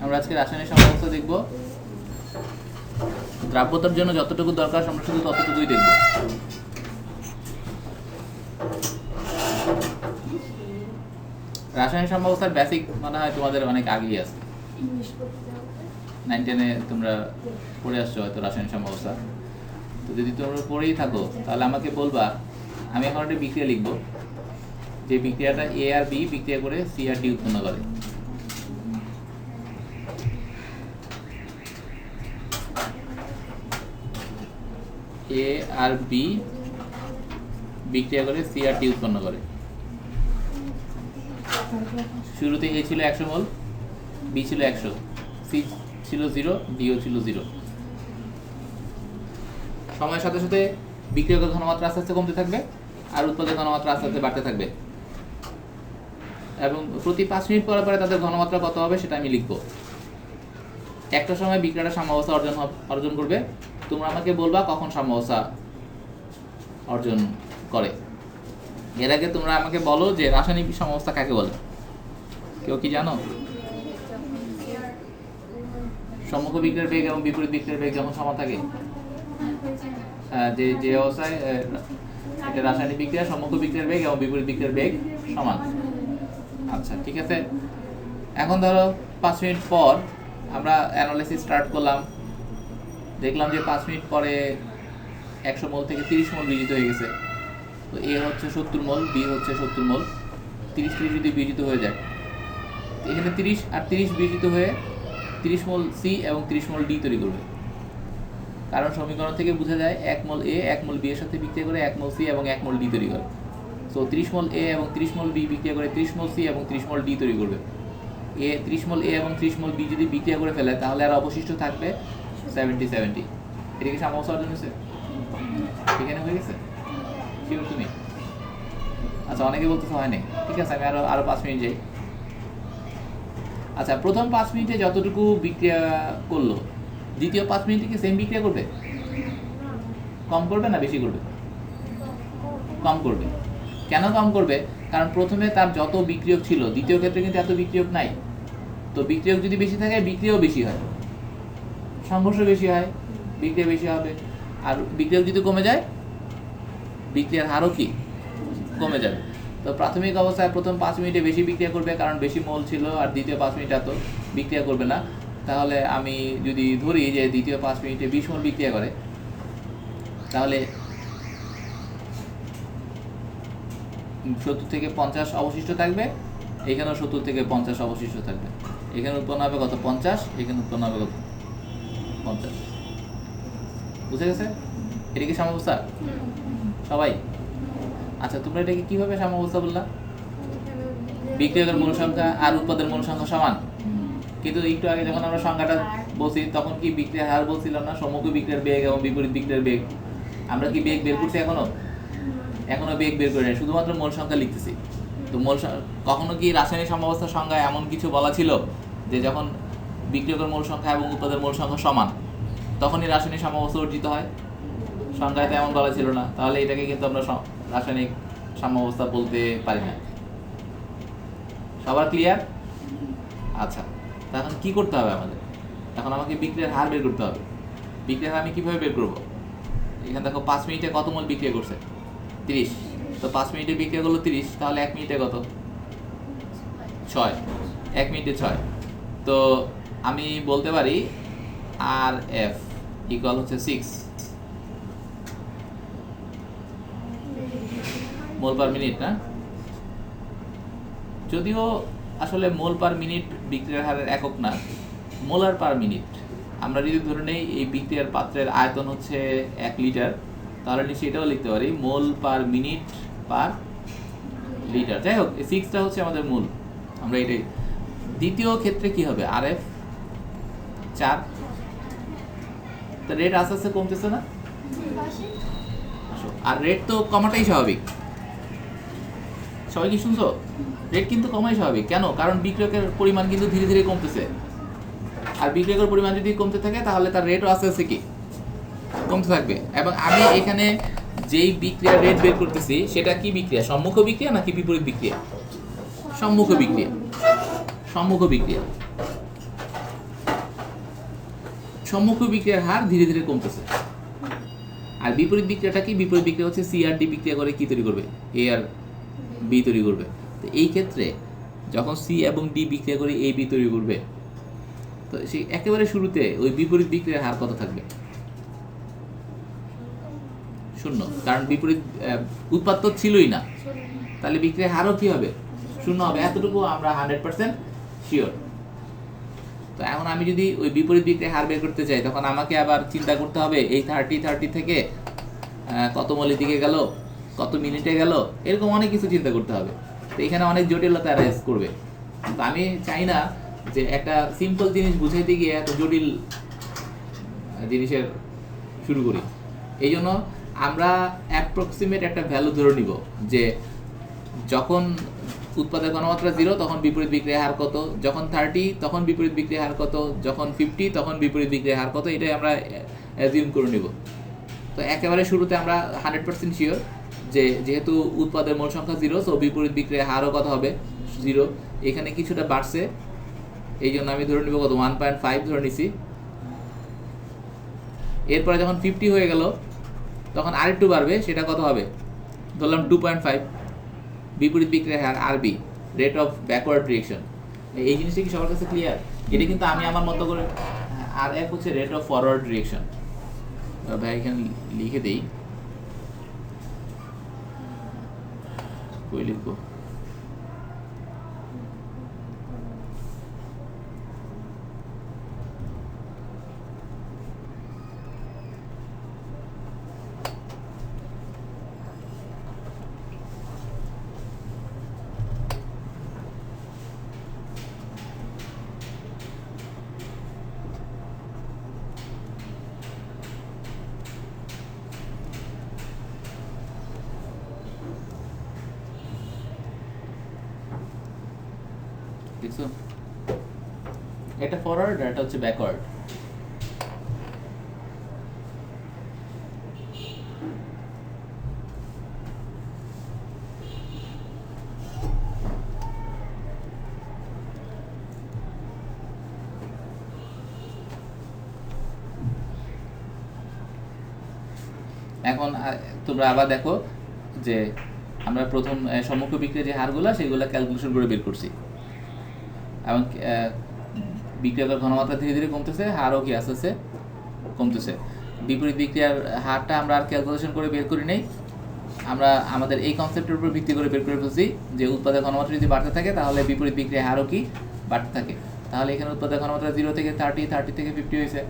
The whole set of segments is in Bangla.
আমরা আজকে রাসায়নিক সমস্যা দেখব। দ্রাব্যতার জন্য যতটুকু দরকার আমরা শুধু ততটুকুই দেখব। রাসায়নিক সমস্যার বেসিক মনে হয় তোমাদের অনেক আগেই আছে, 9-10-এ তোমরা পড়ে আসছো হয়তো রাসায়নিক সমস্যা। তো যদি তোমরা পড়েই থাকো তাহলে আমাকে বলবা, আমি এখন একটা বিক্রিয়া লিখব, যে বিক্রিয়াটা এ আর বি বিক্রিয়া করে সি আর ডি উৎপন্ন করে। এ আর বি বিক্রিয়া করে সি আর ডি উৎপন্ন করে। শুরুতে এ ছিল 100 মোল, বি ছিল 100, সি ছিল 0, ডিও ছিল 0। সময়ের সাথে সাথে বিক্রিয়কের ঘনমাত্রা আস্তে আস্তে কমতে থাকবে আর উৎপাদকের ঘনমাত্রা আস্তে আস্তে বাড়তে থাকবে, এবং প্রতি 5 মিনিট পরে পরে তাদের ঘনমাত্রা কত হবে সেটা আমি লিখব। একটা সময় বিক্রিয়াটা সাম্যাবস্থা অর্জন করবে। তোমরা আমাকে বলবা কখন সাম্যাবস্থা অর্জন করে। এর আগে তোমরা আমাকে বলো যে রাসায়নিক সাম্যাবস্থা কাকে বলে, কেউ কি জানো? সম্মুখ বিক্রিয়ার বেগ এবং বিপরীত বিক্রিয়ার বেগ যখন সমান থাকে, যে অবস্থায় এটা রাসায়নিক বিক্রিয়া, সম্মুখ বিক্রিয়ার বেগ এবং বিপরীত বিক্রিয়ার বেগ সমান। আচ্ছা, ঠিক আছে। এখন ধরো 5 মিনিট পর আমরা অ্যানালাইসিস স্টার্ট করলাম, দেখলাম যে 5 মিনিট পরে 100 মোল থেকে 30 মোল বিজিত হয়ে গেছে। তো এ হচ্ছে 70 মোল, বি হচ্ছে 70 মোল। 30 যদি বিজিত হয়ে যায়, এখানে 30 আর 30 বিজিত হয়ে 30 মোল সি এবং 30 মোল ডি তৈরি করবে। কারণ সমীকরণ থেকে বোঝা যায় 1 মোল এ 1 মোল বি এর সাথে বিক্রিয়া করে 1 মোল সি এবং 1 মোল ডি তৈরি করে। সো 30 মোল এ এবং 30 মোল বি বিক্রিয়া করে 30 মোল সি এবং 30 মোল ডি তৈরি করবে। 30 মোল এ এবং 30 মোল বি যদি বিক্রিয়া করে ফেলে তাহলে আর অবশিষ্ট থাকবে 70-70। এটা কি সাম্যাবস্থা অর্জন হয়েছে? এখানে হয়ে গেছে? শিওর তুমি? আচ্ছা, অনেকে বলতেছে হয়নি। ঠিক আছে, আমি আরো 5 মিনিট যাই। আচ্ছা, প্রথম 5 মিনিটে যতটুকু বিক্রিয়া করলো, দ্বিতীয় 5 মিনিটে কি সেম বিক্রিয়া করবে? কম করবে না বেশি করবে? কম করবে। কেন কম করবে? কারণ প্রথমে তার যত বিক্রিয়ক ছিল, দ্বিতীয় ক্ষেত্রে কিন্তু এত বিক্রিয়ক নাই। তো বিক্রিয়ক যদি বেশি থাকে বিক্রিয়াও বেশি হয়, সংঘর্ষ বেশি হয়, বিক্রিয়া বেশি হবে। আর বিক্রিয়ক যদি কমে যায় বিক্রিয়ার হারও কি কমে যাবে। তো প্রাথমিক অবস্থায় প্রথম 5 মিনিটে বেশি বিক্রিয়া করবে কারণ বেশি মোল ছিল, আর দ্বিতীয় 5 মিনিট এত বিক্রিয়া করবে না। তাহলে আমি যদি ধরি যে দ্বিতীয় 5 মিনিটে 20 মোল বিক্রিয়া করে, তাহলে 70 থেকে 50 অবশিষ্ট থাকবে, এখানেও 70 থেকে 50 অবশিষ্ট থাকবে। এখানে উৎপন্ন হবে কত? 50। এখানে উৎপন্ন হবে কত? 50। বুঝে গেছে? এটা কি সাম্যাবস্থা সবাই? আচ্ছা, তোমরা এটাকে কিভাবে সাম্যাবস্থা বললা? বিক্রিয়কের মূল সংখ্যা আর উৎপাদের মূল সংখ্যা সমান। কিন্তু একটু আগে যখন আমরা সংখ্যাটা বলছি তখন কি বিক্রিয়ার হার বলছিলাম না? সম্মুখ বিক্রিয়ার বেগ এবং বিপরীত বিক্রিয়ার বেগ। আমরা কি বেগ বের করছি? এখনো বেগ বের করে নাই, শুধুমাত্র মূল সংখ্যা লিখতেছি। তো কখনো কি রাসায়নিক সাম্যাবস্থার সংজ্ঞায় এমন কিছু বলা ছিল যে যখন বিক্রিয়কের মূল সংখ্যা এবং উৎপাদের মূল সংখ্যা সমান তখনই রাসায়নিক সাম্যাবস্থা অর্জিত হয়? সংজ্ঞায় তো এমন বলা ছিল না। তাহলে এটাকে কিন্তু আমরা রাসায়নিক সাম্যাবস্থা বলতে পারি না। সবার ক্লিয়ার? আচ্ছা, এখন কি করতে হবে আমাদের? এখন আমাকে বিক্রিয়ার হার বের করতে হবে। বিক্রিয়ার হার আমি কিভাবে বের করবো? এখানে দেখো 5 মিনিটে কত মোল বিক্রিয়া করছে? 30। তো 5 মিনিটে বিক্রিয়া করলো 30, তাহলে 1 মিনিটে কত? 6। 1 মিনিটে 6। তো আমি বলতে পারি আর এফ ইকুয়াল হচ্ছে 6 মোল পার মিনিট না? যদিও আসলে মোল পার মিনিট বিক্রিয়ার হারের একক না, মোলার পার মিনিট। আমরা যদি ধরে নেই এই বিক্রিয়ার পাত্রের আয়তন হচ্ছে 1 লিটার, তাহলে নিশ্চয়ই এটাও লিখতে পারি মোল পার মিনিট পার লিটার। যাই হোক, এই 6টা হচ্ছে আমাদের মূল। আমরা এটাই। দ্বিতীয় ক্ষেত্রে কি হবে? আর এফ 4। তো রেট আস্তে আস্তে কমতেছে না? আর রেট তো কমাটাই স্বাভাবিক। সবাই কি শুনছো? রেট কিন্তু কমাই স্বাভাবিক। কেন? কারণ বিক্রিয়কের পরিমাণ কিন্তু ধীরে ধীরে কমতেছে। আর বিক্রিয়কের পরিমাণ যদি কমতে থাকে তাহলে তার রেটও আস্তে আস্তে কি কমতে থাকবে। এবং আমি এখানে যেই বিক্রিয়ার রেট বের করতেছি সেটা কি বিক্রিয়া? সম্মুখ বিক্রিয়া নাকি বিপরীত বিক্রিয়া? সম্মুখ বিক্রিয়া। সম্মুখ বিক্রিয়া। সম্মুখ বিক্রিয়ার হার ধীরে ধীরে কমতেছে। আর বিপরীত বিক্রিয়াটা কি? বিপরীত বিক্রিয়া হচ্ছে সি আর ডি বিক্রিয়া করে কি তৈরি করবে? এ আর বি তৈরি করবে। তো এই ক্ষেত্রে যখন সি এবং ডি বিক্রিয়া করে এ বি তৈরি করবে, তো সেই একেবারে শুরুতে ওই বিপরীত বিক্রিয়ার হার কত থাকবে? শূন্য, কারণ বিপরীত উৎপাদ তো ছিলই না, তাহলে বিক্রিয়ার হারও কি হবে? শূন্য হবে। এতটুকু আমরা 100% শিওর। তো এখন আমি যদি ওই বিপরীত বিক্রিয়ার হার বের করতে চাই, তখন আমাকে আবার চিন্তা করতে হবে এই 30 থেকে কত মোলের দিকে গেল, কত মিনিটে গেল, এরকম অনেক কিছু চিন্তা করতে হবে। তো এখানে অনেক জটিলতা অ্যারাইজ করবে। তো আমি চাই না যে একটা সিম্পল জিনিস বুঝাইতে গিয়ে এত জটিল জিনিসের শুরু করি। এই জন্য আমরা অ্যাপ্রক্সিমেট একটা ভ্যালু ধরে নিব যে যখন উৎপাদের ঘনমাত্রা 0 তখন বিপরীত বিক্রিয়ার হার কত, যখন 30 তখন বিপরীত বিক্রিয়ার হার কত, যখন 50 তখন বিপরীত বিক্রিয়ার হার কত, এটাই আমরা অ্যাজিউম করে নিব। তো একেবারে শুরুতে আমরা 100% শিওর যে যেহেতু উৎপাদের মোট সংখ্যা 0, সো বিপরীত বিক্রিয়ার হারও কত হবে? 0। এখানে কিছুটা বাড়ছে, এই জন্য আমি ধরে নিব কত? 1.5 ধরে নিছি। এরপরে যখন 50 হয়ে গেল তখন আরেকটু বাড়বে, সেটা কত হবে? ধরলাম 2.5। বিপরীত বিক্রিয়ার হার আরবি, রেট অফ ব্যাকওয়ার্ড রিঅ্যাকশন। এই জিনিসটা কি সবার কাছে ক্লিয়ার? এটা কিন্তু আমি আমার মতো করে, আর এফ হচ্ছে রেট অফ ফরওয়ার্ড রিঅ্যাকশন। ভাই এখানে লিখে দেই, কই লিখবো? দেখছো, এটা ফরওয়ার্ড আর এটা হচ্ছে ব্যাকওয়ার্ড। এখন তোমরা আবার দেখো যে আমরা প্রথম সম্মুখ বিক্রিয়ার যে হারগুলো সেগুলো ক্যালকুলেশন করে বের করছি, এবং বিক্রিয়ার ঘনমাত্রা ধীরে ধীরে কমতেছে, হারও কি আস্তে আস্তে কমতেছে। বিপরীত বিক্রিয়ার হারটা আমরা আর ক্যালকুলেশন করে বের করি নাই, আমরা আমাদের এই কনসেপ্টের উপর ভিত্তি করে বের করে ফেলছি যে উৎপাদের ঘনমাত্রা যদি বাড়তে থাকে তাহলে বিপরীত বিক্রিয়ার হারও কি বাড়তে থাকে। তাহলে এখানে উৎপাদের ঘনমাত্রা 0 থেকে 30 থেকে 50 হয়েছে,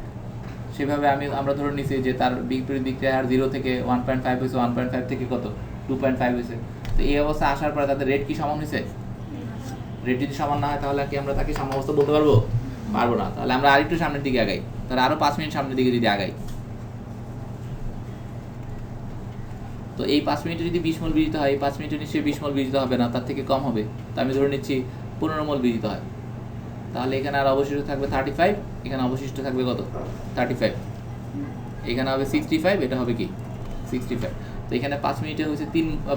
সেভাবে আমরা ধরে নিছি যে তার বিপরীত বিক্রিয়ার হার 0 থেকে 1.5 হয়েছে, 1.5 থেকে কত? 2.5 হয়েছে। তো এই অবস্থা আসার পরে তাদের রেট কি সমান হয়েছে? রেট যদি সমান না হয় তাহলে কি আমরা তাকে সাম্যাবস্থা বলতে পারবো? পারবো না। তাহলে আমরা আরেকটু সামনের দিকে আগাই, তাহলে আরো 5 মিনিট সামনের দিকে যদি আগাই, তো এই 5 মিনিটে যদি 20 মোল বিজিত হয়, এই 5 মিনিটে নিশ্চয়ই 20 মোল বিজিত হবে না, তার থেকে কম হবে। তো আমি ধরে নিচ্ছি 15 মোল বিজিত হয়। তাহলে এখানে আর অবশিষ্ট থাকবে 35, এখানে অবশিষ্ট থাকবে কত? 35, এখানে হবে 65, এটা হবে কি? 65। তো এখানে 5 মিনিটে হচ্ছে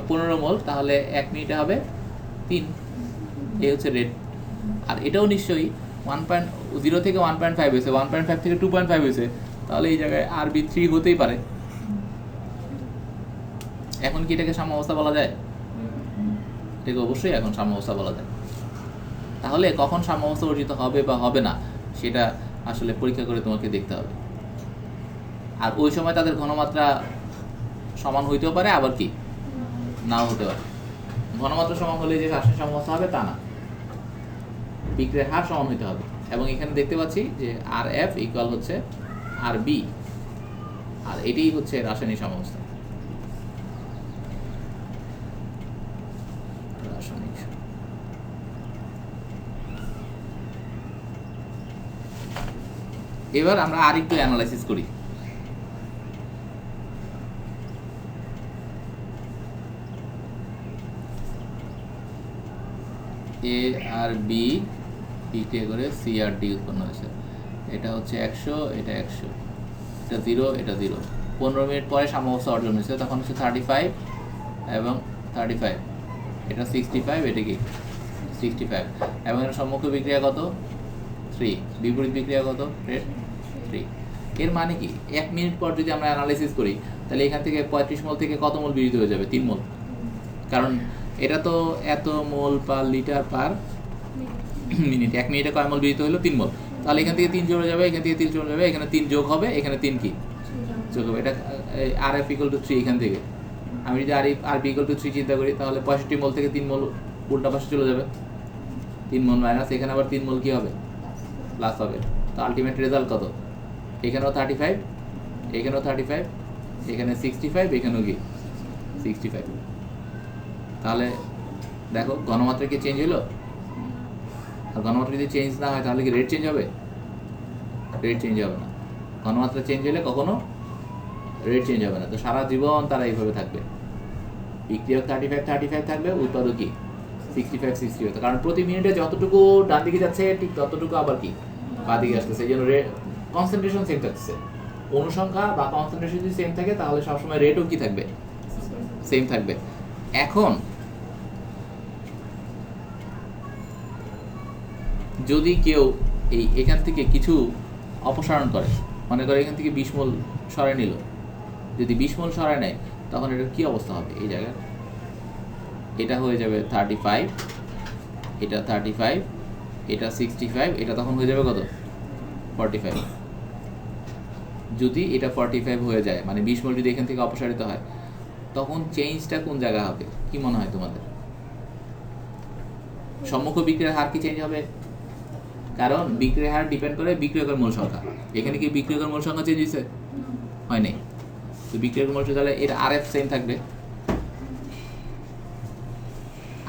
15 মোল, তাহলে 1 মিনিটে হবে 3। এই হচ্ছে রেট। আর এটাও নিশ্চয়ই 1.0 থেকে 1.5 হয়েছে, 1.5 থেকে 2.5 হয়েছে, তাহলে এই জায়গায় আরবি 3 হতেই পারে। এখন কি এটাকে সাম্যাবস্থা বলা যায়? এটাকে অবশ্যই এখন সাম্যাবস্থা বলা যায়। তাহলে কখন সাম্যাবস্থা অর্জিত হবে বা হবে না সেটা আসলে পরীক্ষা করে তোমাকে দেখতে হবে। আর ওই সময় তাদের ঘনমাত্রা সমান হইতেও পারে, আবার কি নাও হতে পারে। ঘনমাত্রা সমান হলে যে রাসায়নিক সাম্যাবস্থা হবে তা না, বিক্রিয়ার হার সমান হইতে হবে। এবং এখানে দেখতে পাচ্ছি যে আর এফ ইকুয়াল হচ্ছে আর বি, আর এটাই হচ্ছে রাসায়নিক সাম্যাবস্থা। এবার আমরা আরেকটু অ্যানালাইসিস করি। এ আর বি বিক্রিয়া করে সি আর ডি উৎপন্ন হয়েছে। এটা হচ্ছে 100, এটা 100, এটা 0, এটা 0। 15 মিনিট পরে সাম্যাবস্থা অর্জন হয়েছে, তখন হচ্ছে 35 এবং 35, এটা 65, এটা কি 65। এবং এর সম্মুখ বিক্রিয়া কত? 3। বিপরীত বিক্রিয়া কত? রেট 3। এর মানে কি 1 মিনিট পর যদি আমরা অ্যানালাইসিস করি তাহলে এখান থেকে 35 মোল থেকে কত মোল বিয়োজিত হয়ে যাবে? 3 মোল, কারণ এটা তো এত মোল পার লিটার পার মিনিট। 1 মিনিটে কয় মোল বিয়োজিত হলো? 3 মোল। তাহলে এখান থেকে 3 যোগ যাবে, এখান থেকে 3 যোগ যাবে, এখানে 3 যোগ হবে, এখানে 3 কি যোগ হবে। এটা আর এফ ইকুয়াল টু 3। এখান থেকে আমি যদি আর বি ইকুয়াল টু 3 চিন্তা করি তাহলে 65 মোল থেকে 3 মোল উল্টা পাশে চলে যাবে, 3 মোল মাইনাস, এখানে আবার 3 মোল কি হবে? প্লাস হবে। তো আলটিমেট রেজাল্ট কত? এখানেও 35, এখানেও 35, এখানে 65, এখানেও কি 65। তাহলে দেখো ঘনমাত্রা কি চেঞ্জ হলো? আর ঘনমাত্রা যদি চেঞ্জ না হয় তাহলে কি রেট চেঞ্জ হবে? রেট চেঞ্জ হবে না। ঘনমাত্রা চেঞ্জ হলে কখনো রেট চেঞ্জ হবে না। তো সারা জীবন তারা এইভাবে থাকবে, বিক্রিয়ক 35 থাকবে, উৎপাদক কি 65 কারণ প্রতি মিনিটে যতটুকু ডান দিকে যাচ্ছে ঠিক ততটুকু আবার কি বাঁ দিকে আসতেছে। এই জন্য কনসেন্ট্রেশন সেম থাকছে। অনুসংখ্যা বা কনসেন্ট্রেশন যদি সেম থাকে তাহলে সবসময় রেটও কি থাকবে? সেম থাকবে। এখন যদি কেউ এখান থেকে কিছু অপসারণ করে, মনে করে এখান থেকে 20 মোল সরাই নিল, যদি 20 মোল সরাই নেয় তখন এটার কী অবস্থা হবে? এই জায়গায় এটা হয়ে যাবে 35, এটা 35, এটা 65, এটা তখন হয়ে যাবে কত? 45। যদি এটা 45 হয়ে যায়, মানে 20 মোল যদি এখান থেকে অপসারিত হয়, তখন চেঞ্জটা কোন জায়গা হবে? কি মনে হয় তোমাদের? সম্মুখ বিক্রিয়ার হার কি চেঞ্জ হবে? কারণ বিক্রিয়ার হার ডিপেন্ড করে বিক্রিয়কের মোল সংখ্যা। এখানে কি বিক্রিয়কের মোল সংখ্যা চেঞ্জ হয়েছে? হয় নাই। তো বিক্রিয়কের মোল সংখ্যা, তাহলে এর আর এফ সেম থাকবে।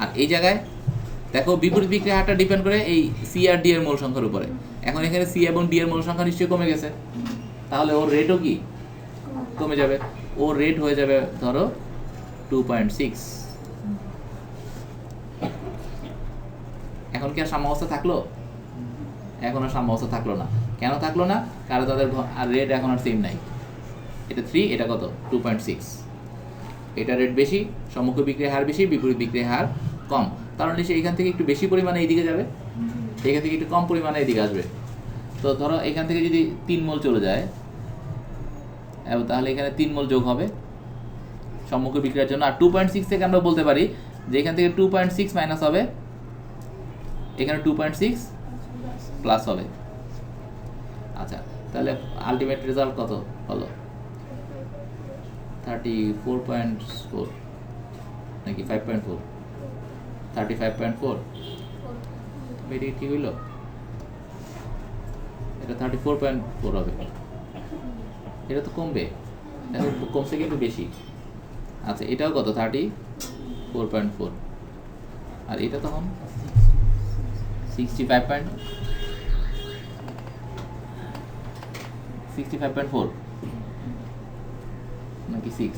আর এই জায়গায় দেখো বিপরীত বিক্রিয়ার হারটা ডিপেন্ড করে এই সি আর ডি এর মোল সংখ্যার উপরে। এখন এখানে সি এবং ডি এর মোল সংখ্যা নিশ্চয়ই কমে গেছে, তাহলে ওর রেটও কি কমে যাবে। ওর রেট হয়ে যাবে ধরো 2.6। এখন কি আর সাম্যাবস্থা থাকলো? এখন আর সাম্যাবস্থা থাকলো না। কেন থাকলো না? কারণ তাদের আর রেট এখন আর সেম নাই। এটা 3, এটা কত? 2.6। এটা রেট বেশি, সম্মুখ বিক্রিয়ার হার বেশি, বিপরীত বিক্রিয়ার হার কম। কারণ সে এখান থেকে একটু বেশি পরিমাণে এইদিকে যাবে, এখান থেকে একটু কম পরিমাণে এদিকে আসবে। তো ধরো এখান থেকে যদি 3 মোল চলে যায়, তাহলে এখানে 3 মোল যোগ হবে সম্মুখ বিক্রিয়ার জন্য। আর 2.6 থেকে আমরা বলতে পারি যে এখান থেকে 2.6 মাইনাস হবে, এখানে 2.6 প্লাস হবে। আচ্ছা, তাহলে আলটিমেট রেজাল্ট কত হলো? 34.4 নাকি 5.4? 35.4। এটা কি হইল? এটা 34.4 হবে। এটা তো কমবে, এখন কমছে কিন্তু বেশি। আচ্ছা, এটাও কত? 34.4। আর এটা তখন 65.4 নাকি 6?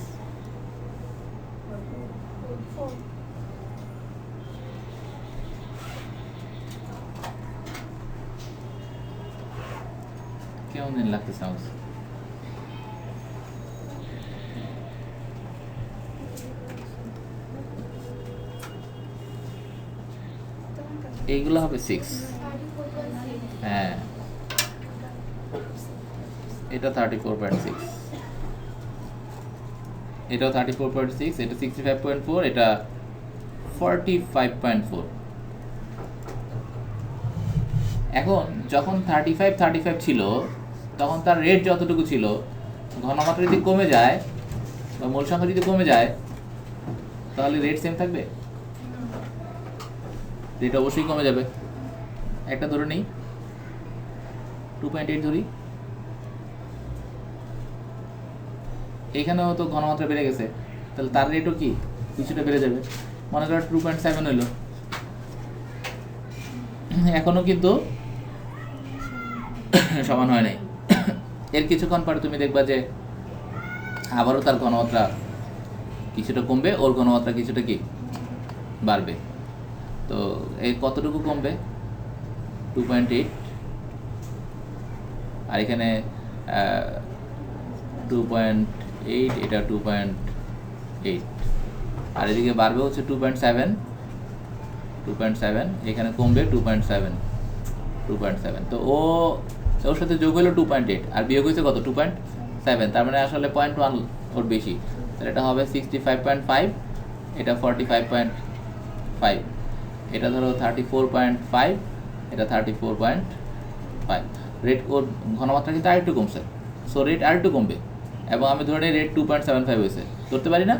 কেমন দিন লাগতেছে আমার? এইগুলো হবে 6। হ্যাঁ, এটা 34.6, এটাও 34.6, এটা 65.4, এটা 45.4। এখন যখন 35 ছিল তখন তার রেট যতটুকু ছিল, ঘনমাত্রা যদি কমে যায় বা মোল সংখ্যা যদি কমে যায় তাহলে রেট সেম থাকবে? রেট অবশ্যই কমে যাবে। একটা ধরে নেই 2.8 ধরি, এখানেও তো ঘনমাত্রা বেড়ে গেছে, তাহলে তার রেটও কি কিছুটা বেড়ে যাবে। মনে করো 2.7 হইল, এখনো কিন্তু সমান হয় নাই। এর কিছুক্ষণ পরে তুমি দেখবা যে আবারও তার ঘনমাত্রা কিছুটা কমবে, ওর ঘনমাত্রা কিছুটা কি বাড়বে। তো এই কতটুকু কমবে? 2.8, আর এখানে 2.8, এটা 2.8, আর এদিকে বাড়বে হচ্ছে 2.7, এখানে কমবে 2.7। তো ও তো ওর সাথে যোগ হলো 2.8 আর বিয়োগ হয়েছে কত 2.7, তার মানে আসলে 0.1 ওর বেশি, তাহলে এটা হবে 65.5, এটা 45.5, এটা ধরো 34.5, এটা 34.5। রেট ওর ঘনমাত্রা কিন্তু আরেকটু কমছে, সো রেট আরেকটু কমবে, এবং আমি ধরে রেট 2.75 হয়েছে, ধরতে পারি না?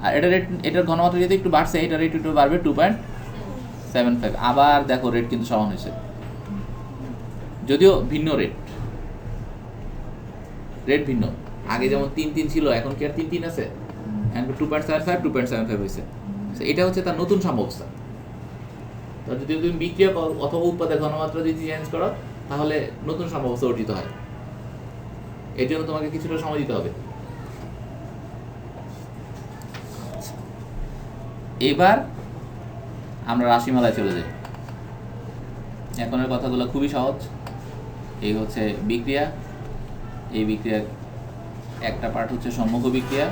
আর এটা রেট, এটার ঘনমাত্রা যদি একটু বাড়ছে, এটা রেট একটু বাড়বে 2.75। আবার দেখো রেট কিন্তু সমান হয়েছে, যদিও ভিন্ন রেট, রেট ভিন্ন। আগে যেমন 3.3 ছিল, এখন কি আর 3.3 আছে? এখন 2.75 হয়েছে। এটা হচ্ছে তার নতুন সাম্যাবস্থা। তো যদি তুমি বিক্রিয়া অথবা উৎপাদের ঘনমাত্রা যদি চেঞ্জ করো, তাহলে নতুন সাম্যাবস্থা অর্জিত হয়। এর জন্য তোমাকে কিছুটা সময় দিতে হবে। এবার আমরা রাশিমালায় চলে যাই। এখনের কথাগুলো খুবই সহজ। এই হচ্ছে বিক্রিয়া, এই বিক্রিয়ার একটা পার্ট হচ্ছে সম্মুখ বিক্রিয়া।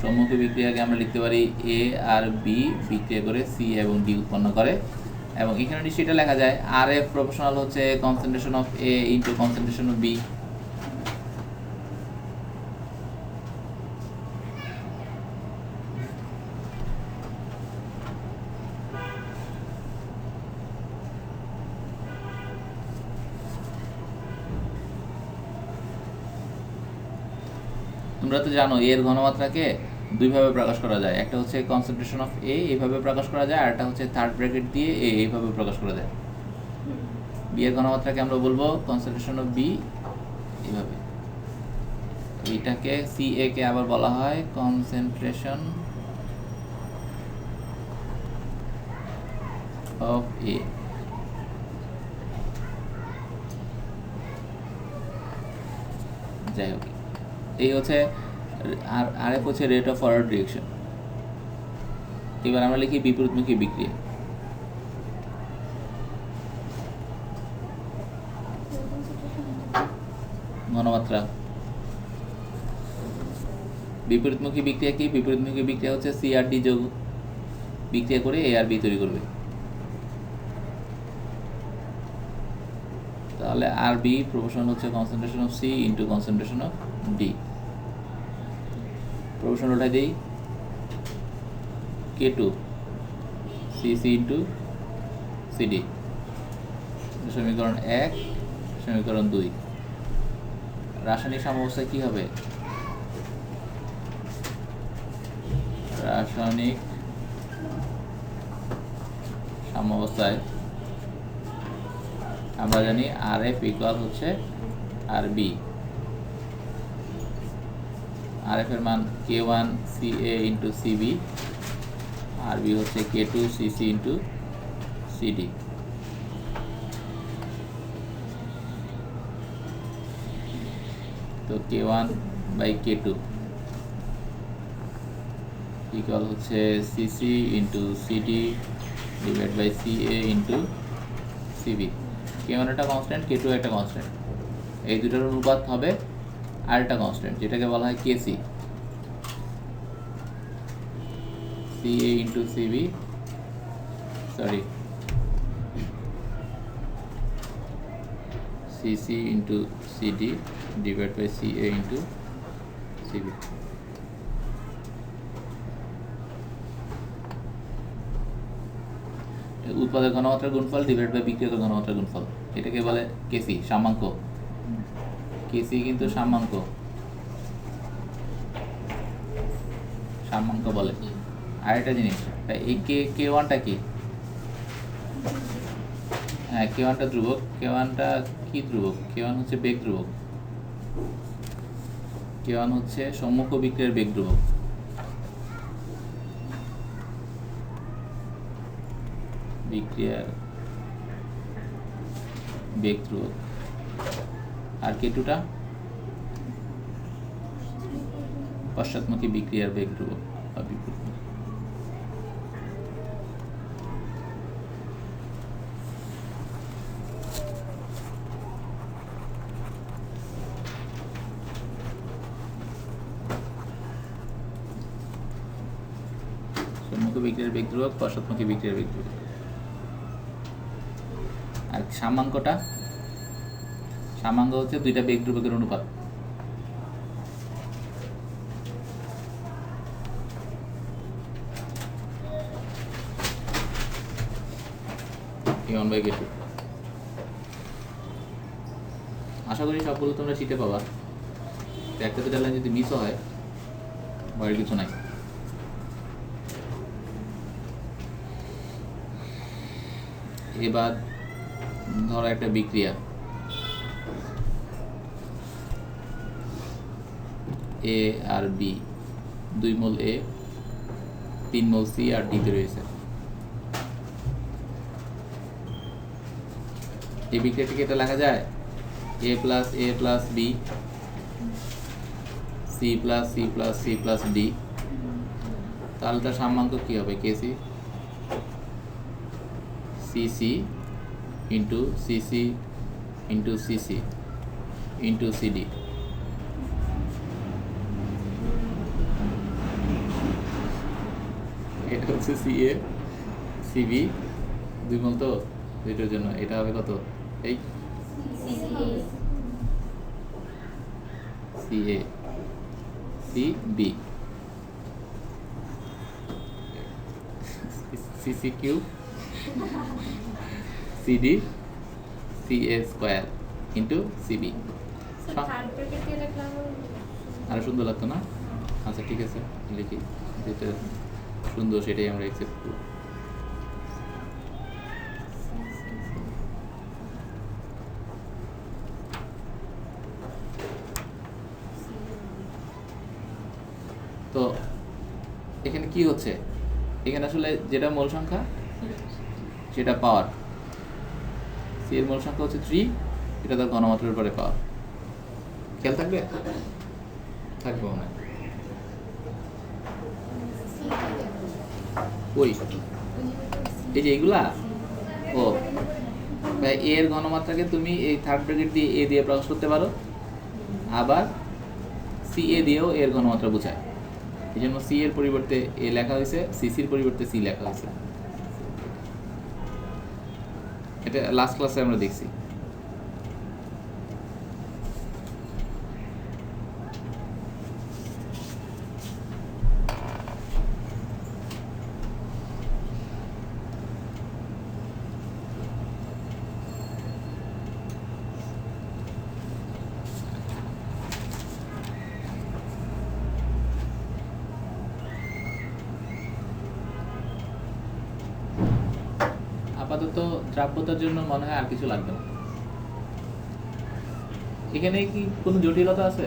সম্মুখ বিক্রিয়াকে আমরা লিখতে পারি এ আর বি বিক্রিয়া করে সি এবং ডি উৎপন্ন করে, এবং এখানে সেটা লেখা যায় আর এফ প্রপোর্শনাল হচ্ছে concentration of A into concentration of B. তোমরা তো জানো এর ঘনমাত্রাকে দুইভাবে প্রকাশ করা যায়, একটা হচ্ছে কনসেন্ট্রেশন অফ এ এইভাবে প্রকাশ করা যায়, আর একটা হচ্ছে থার্ড ব্র্যাকেট দিয়ে এ এইভাবে প্রকাশ করা যায়। বি এর ঘনমাত্রাকে আমরা বলবো কনসেন্ট্রেশন অফ বি এইভাবে। এইটাকে সি এ কে আবার বলা হয় কনসেন্ট্রেশন অফ এ। যাই হোক, এই হচ্ছে আর এক হচ্ছে রেট অফ ফরওয়ার্ড ডিরেকশন। এবার আমরা লিখি বিপরীতমুখী বিক্রিয়া। ঘনমাত্রা বিপরীতমুখী বিক্রিয়া কি? বিপরীতমুখী বিক্রিয়া হচ্ছে সি আর ডি যোগ বিক্রিয়া করে এ আর বি তৈরি করবে। তাহলে আর বি প্রপোর্শনাল হচ্ছে concentration of C into concentration of D. Proportional উঠাই দিই, K2 CC ইন্টু CD। সমীকরণ 1, সমীকরণ 2। রাসায়নিক সাম্যাবস্থায় কি হবে? রাসায়নিক সাম্যাবস্থায় আমরা জানি RF ইকুয়াল হচ্ছে RB। RF এর মান K1 CA into CB, RB হচ্ছে K2 CC ইন্টু CD। তো K1 বাই K2 ইকুয়াল হচ্ছে CC into CD divide by CA into CB। K1 একটা কনস্ট্যান্ট, K2 একটা কনস্ট্যান্ট, এই দুটোর অনুপাত হবে আর একটা কনস্ট্যান্ট যেটাকে বলা হয় KC। CA into CB, sorry CC into CD divide by CA into CB। উৎপাদক ঘনমাত্রার গুণফল ডিভাইড বাই বিক্রিয়ক ঘনমাত্রার গুণফল, এটাকে বলে কেসি, সাম্যাঙ্ক। কেসি কিন্তু সাম্যাঙ্ক, সাম্যাঙ্ক বলে। আর একটা জিনিস, এই কে ওয়ানটা কি? হ্যাঁ, কে ওয়ানটা ধ্রুবক। কে ওয়ানটা কি ধ্রুবক? কে ওয়ান হচ্ছে বেগ ধ্রুবক। কে ওয়ান হচ্ছে সম্মুখ বিক্রিয়ার বেগ ধ্রুবক। বিক্রিয়ার বেগ ধ্রুবক। আর K2টা পশ্চাৎমুখী বিক্রিয়ার বেগ ধ্রুবক বা বিপরীতমুখী। সম্মুখ বিক্রিয়ার বেগ ধ্রুবক, পশ্চাৎমুখী বিক্রিয়ার বেগ ধ্রুবক। আর সাম্যাঙ্কটা, সাম্যাঙ্ক হচ্ছে দুইটা বেগ ধ্রুবকের অনুপাত। k1/k2। আশা করি সবগুলো তোমরা শিখতে পাবা। একটা দুটা লাইন যদি মিসও হয় ভয়ের কিছু নাই। এবার ধরো একটা বিক্রিয়া এ আর বি, 2 মোল এ 3 মোল সি আর ডিতে রয়েছে। এই বিক্রিয়াটিকে এটা লেখা যায় A plus B C plus C plus D. তাহলে তার সাম্যাঙ্ক কী হবে? KC CC into CC into CC into CD. এটা হচ্ছে সিএ সিবি, 2 মোল তো দুইটার জন্য। এটা হবে কত? এই CA CB CC cube CD CA square into CB. আরো সুন্দর লাগতো না? আচ্ছা ঠিক আছে, লিখি, যেটা সুন্দর সেটাই আমরা অ্যাকসেপ্ট করব। তো এখানে কি হচ্ছে? এখানে আসলে যেটা মূল সংখ্যা সেটা পাওয়ার, সি এর মূল সংখ্যা হচ্ছে 3, এটা তার ঘনমাত্রার উপরে পাওয়ার। খেয়াল থাকবে? থাকবে মনে হয়। ওই এই যে এইগুলা, ও এ এর ঘনমাত্রাকে তুমি এই থার্ড ব্র্যাকেট দিয়ে এ দিয়ে প্রকাশ করতে পারো, আবার সি এ দিয়েও এর ঘনমাত্রা বোঝায়। এই জন্য সি এর পরিবর্তে এ লেখা হয়েছে, সিসির পরিবর্তে সি লেখা হয়েছে। এটা লাস্ট ক্লাসে আমরা দেখছি। আপাতত দ্রাব্যতার জন্য মনে হয় আর কিছু লাগবে না। এখানে কি কোনো জটিলতা আছে?